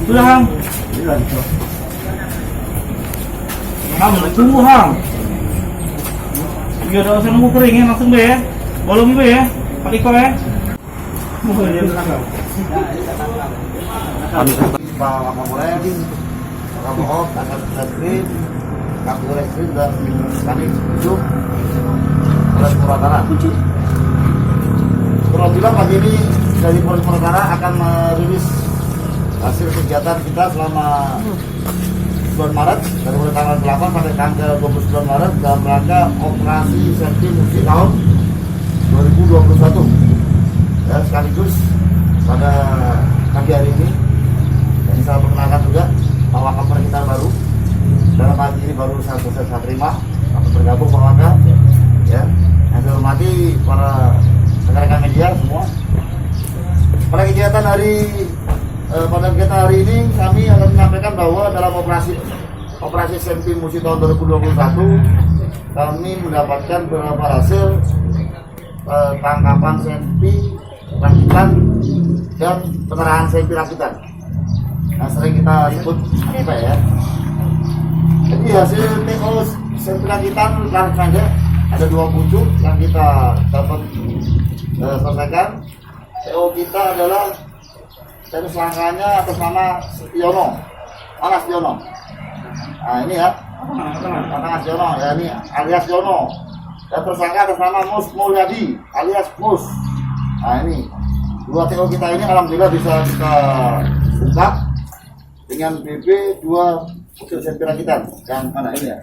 Sudah, Hang. Hang, tunggu, Hang. Biar usah nunggu kering ya, langsung deh ya. Bolong ibu ya, Pak Iko ya. Pak Kapolres, Pak Kapolres, Kasat Reskrim, Kapolres Reskrim dan kami tujuh Polres Purwakarta. Perwakilan pagi ini dari Polres Purwakarta akan merilis hasil kegiatan kita selama bulan Maret dari mulai tanggal 8 sampai tanggal 29 Maret dalam rangka operasi safety musim tahun 2021. Dan sekaligus pada pagi hari ini yang saya perkenalkan juga bahwa kapal kita baru dalam pagi ini baru saya terima atau bergabung Purwakarta ya. Yang saya hormati para rekan-rekan media semua. Pada kegiatan hari ini kami akan menyampaikan bahwa dalam operasi SMP musim tahun 2021 kami mendapatkan beberapa hasil tangkapan SMP rakitan dan penerahan SMP rakitan. Nah, sering kita sebut apa ya? Jadi hasil TO SMP rakitan langsung ada 2 pucuk yang kita dapat selesaikan. TO kita adalah dari selangkanya atas nama Setiono. Mana Setiono? Nah ini ya, Mana Setiono ya, ini alias Setiono. Dan tersangka atas nama Mus Mulyadi alias Mus. Nah ini 2 TO kita ini alhamdulillah bisa kita ungkap dengan BB 2 pucuk SMP rakitan. Yang mana ini ya?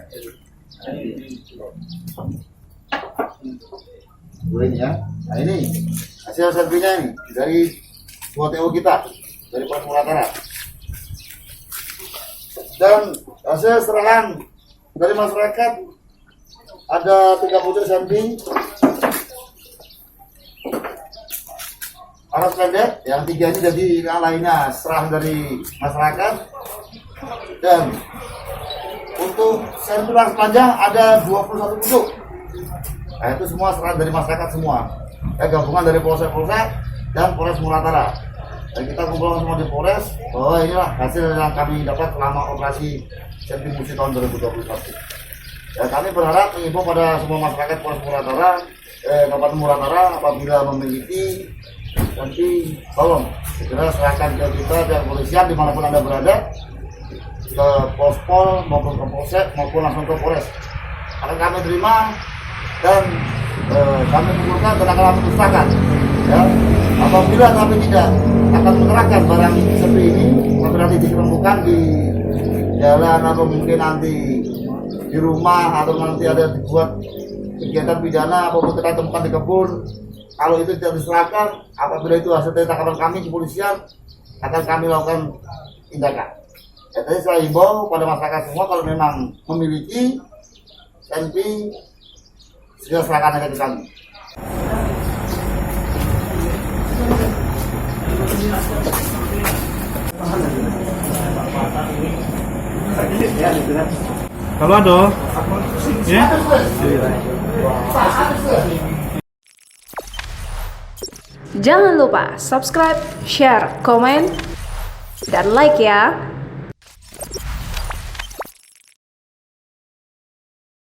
Ini ya. Nah ini hasil SMP-nya ini dari 2 TO kita dari Polres Purwakarta. Dan hasil serahan dari masyarakat ada 3 pucuk SMP aras pendek, yang 3 ini jadi yang lainnya serah dari masyarakat. Dan untuk SMP aras panjang ada 21 pucuk. Nah itu semua serah dari masyarakat semua. Gabungan dari Polsek dan Polres Purwakarta. Dan kita kumpulkan semua di Polres bahwa inilah hasil yang kami dapat selama operasi SMP musim tahun 2021. Ya, kami berharap mengimbau pada semua masyarakat Polres Purwakarta, Kabupaten Purwakarta apabila memiliki nanti tolong segera serahkan ke kita dan kepolisian dimanapun Anda berada, ke Pospol maupun ke Polsek maupun langsung ke Polres. Akan kami terima dan kami kumpulkan dan akan kami musnahkan. Ya, apabila kami tidak akan menyerahkan barang seperti ini, apabila nanti ditemukan di jalan atau mungkin nanti di rumah atau nanti ada dibuat kegiatan pidana apapun kita temukan di kebun, kalau itu tidak diserahkan, apabila itu hasil dari tangkapan kami kepolisian akan kami lakukan tindakan. Jadi saya himbau pada masyarakat semua kalau memang memiliki SMP segera serahkan aja ke kami. Kalau ada, ya. Jangan lupa subscribe, share, komen, dan like ya.